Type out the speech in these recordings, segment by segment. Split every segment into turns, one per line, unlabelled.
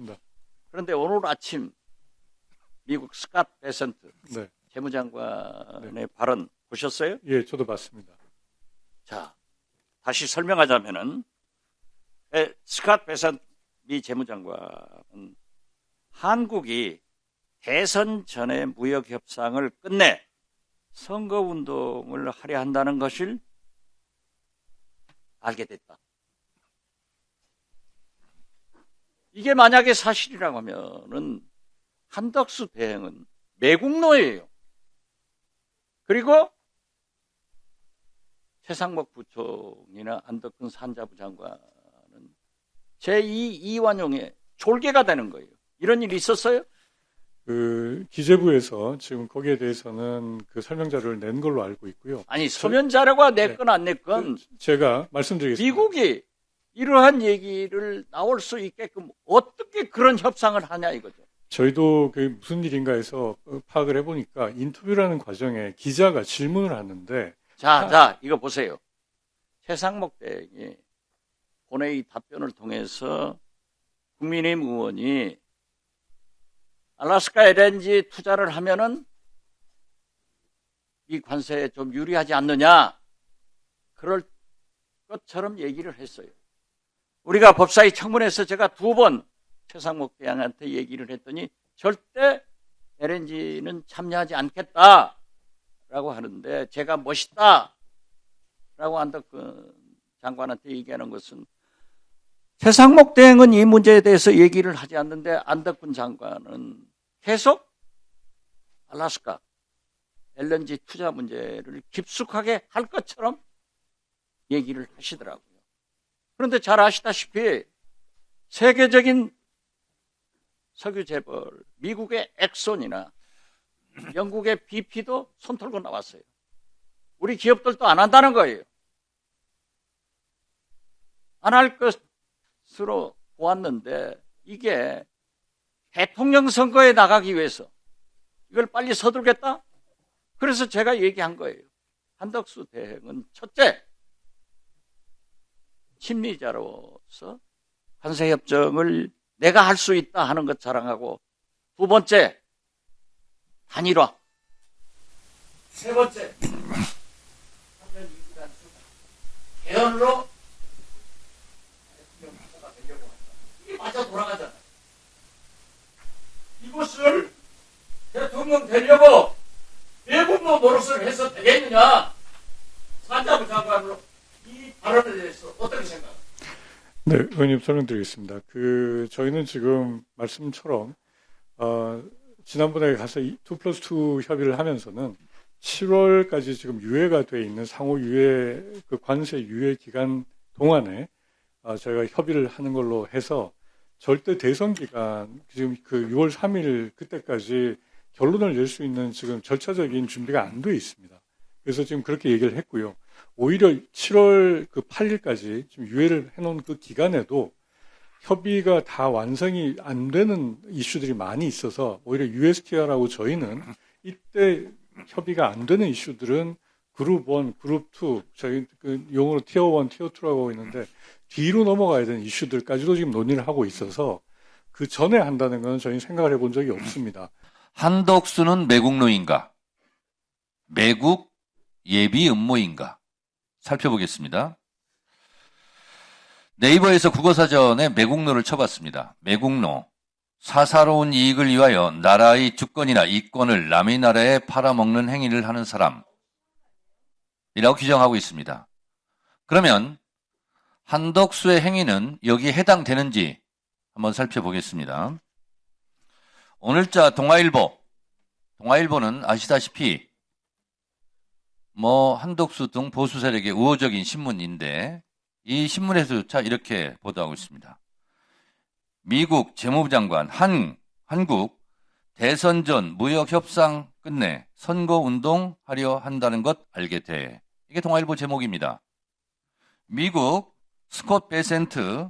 맞습니다.
그런데 오늘 아침 미국 스캇 베센트
네.
재무장관의 발언 보셨어요?
예, 저도 봤습니다.
자, 다시 설명하자면은 스캇 베센트 미 재무장관은 한국이 대선 전에 무역 협상을 끝내 선거 운동을 하려 한다는 것을 알게 됐다. 이게 만약에 사실이라고 하면은 한덕수 대행은 매국노예요. 그리고 최상목 부총리나 안덕근 산자부 장관은 제2 이완용의 졸개가 되는 거예요. 이런 일이 있었어요?
그 기재부에서 지금 거기에 대해서는 그 설명 자료를 낸 걸로 알고 있고요.
아니 서면 자료가 냈건 안 냈건
제가 말씀드리겠습니다.
미국이 이러한 얘기를 나올 수 있게끔 어떻게 그런 협상을 하냐 이거죠.
저희도 그 무슨 일인가 해서 파악을 해보니까 인터뷰라는 과정에 기자가 질문을 하는데
자, 이거 보세요. 최상목 대행이 본회의 답변을 통해서 국민의힘 의원이 알래스카 LNG 투자를 하면은 이 관세에 좀 유리하지 않느냐, 그럴 것처럼 얘기를 했어요. 우리가 법사위 청문회에서 제가 2번 최상목 대행한테 얘기를 했더니 절대 LNG는 참여하지 않겠다라고 하는데, 제가 멋있다라고 안덕근 장관한테 얘기하는 것은 최상목 대행은 이 문제에 대해서 얘기를 하지 않는데 안덕근 장관은 계속 알래스카 LNG 투자 문제를 깊숙하게 할 것처럼 얘기를 하시더라고요. 그런데 잘 아시다시피 세계적인 석유 재벌, 미국의 엑손이나 영국의 BP도 손 털고 나왔어요. 우리 기업들도 안 한다는 거예요. 안 할 것으로 보았는데 이게 대통령 선거에 나가기 위해서 이걸 빨리 서두르겠다? 그래서 제가 얘기한 거예요. 한덕수 대행은 첫째, 심리자로서 관세협정을 내가 할 수 있다 하는 것 자랑하고, 2번째, 단일화. 3번째, 3년 2기간 개헌으로 대통령 후보가 되려고 한다. 이게 맞아 돌아가잖아. 이것을 대통령 되려고 외국노 노릇을 해서 되겠느냐? 산자부 장관으로 이 발언에 대해서 어떻게 생각합니까?
네, 의원님 설명드리겠습니다. 저희는 지금 말씀처럼 지난번에 가서 2+2 협의를 하면서는 7월까지 지금 유예가 돼 있는 상호 유예 그 관세 유예 기간 동안에 저희가 협의를 하는 걸로 해서 절대 대선 기간 지금 그 6월 3일 그때까지 결론을 낼 수 있는 지금 절차적인 준비가 안 돼 있습니다. 그래서 지금 그렇게 얘기를 했고요. 오히려 7월 그 8일까지 지금 유예를 해놓은 그 기간에도 협의가 다 완성이 안 되는 이슈들이 많이 있어서 오히려 USTR하고 저희는 이때 협의가 안 되는 이슈들은 그룹 1, 그룹 2, 저희 그 용어로 티어 1, 티어 2라고 하고 있는데 뒤로 넘어가야 되는 이슈들까지도 지금 논의를 하고 있어서 그 전에 한다는 건 저희는 생각을 해본 적이 없습니다.
한덕수는 매국노인가? 매국 예비 음모인가? 살펴보겠습니다. 네이버에서 국어사전에 매국노를 쳐봤습니다. 매국노, 사사로운 이익을 위하여 나라의 주권이나 이권을 남의 나라에 팔아먹는 행위를 하는 사람이라고 규정하고 있습니다. 그러면 한덕수의 행위는 여기에 해당되는지 한번 살펴보겠습니다. 오늘자 동아일보는 아시다시피 한덕수 등 보수 세력의 우호적인 신문인데 이 신문에서조차 이렇게 보도하고 있습니다. 미국 재무부 장관 한국 대선 전 무역 협상 끝내 선거 운동하려 한다는 것 알게 돼. 이게 동아일보 제목입니다. 미국 스콧 베센트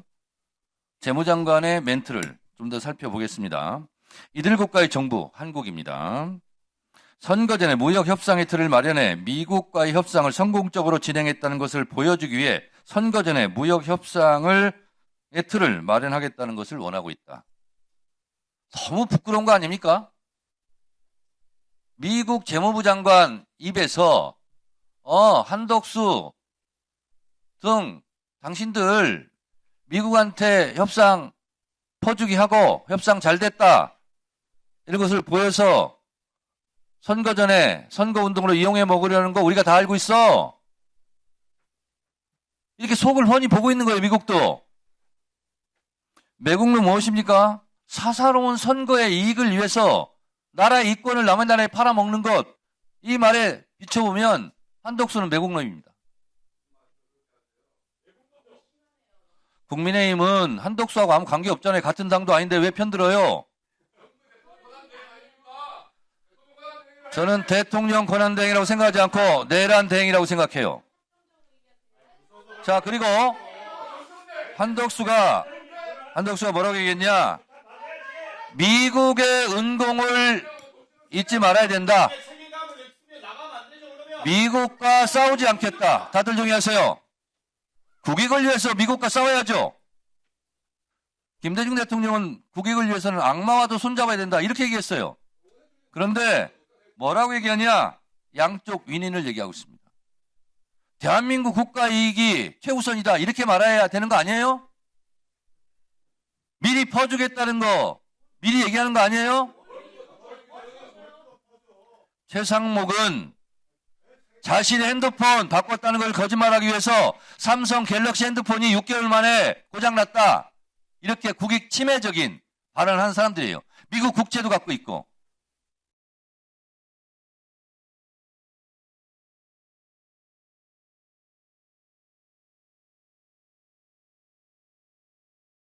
재무장관의 멘트를 좀 더 살펴보겠습니다. 이들 국가의 정부 한국입니다. 선거 전에 무역 협상의 틀을 마련해 미국과의 협상을 성공적으로 진행했다는 것을 보여주기 위해 선거 전에 무역 협상의 틀을 마련하겠다는 것을 원하고 있다. 너무 부끄러운 거 아닙니까? 미국 재무부 장관 입에서 한덕수 등 당신들 미국한테 협상 퍼주기 하고 협상 잘 됐다 이런 것을 보여서 선거 전에 선거운동으로 이용해 먹으려는 거 우리가 다 알고 있어. 이렇게 속을 훤히 보고 있는 거예요. 미국도. 매국노 무엇입니까? 사사로운 선거의 이익을 위해서 나라의 이권을 남의 나라에 팔아먹는 것. 이 말에 비춰보면 한덕수는 매국노입니다. 국민의힘은 한덕수하고 아무 관계 없잖아요. 같은 당도 아닌데 왜 편들어요? 저는 대통령 권한대행이라고 생각하지 않고 내란 대행이라고 생각해요. 자, 그리고 한덕수가 뭐라고 얘기했냐? 미국의 은공을 잊지 말아야 된다. 미국과 싸우지 않겠다. 다들 동의하세요. 국익을 위해서 미국과 싸워야죠. 김대중 대통령은 국익을 위해서는 악마와도 손잡아야 된다. 이렇게 얘기했어요. 그런데 뭐라고 얘기하냐? 양쪽 윈윈을 얘기하고 있습니다. 대한민국 국가 이익이 최우선이다. 이렇게 말해야 되는 거 아니에요? 미리 퍼주겠다는 거 미리 얘기하는 거 아니에요? 최상목은 자신의 핸드폰 바꿨다는 걸 거짓말하기 위해서 삼성 갤럭시 핸드폰이 6개월 만에 고장났다. 이렇게 국익 침해적인 발언을 하는 사람들이에요. 미국 국채도 갖고 있고.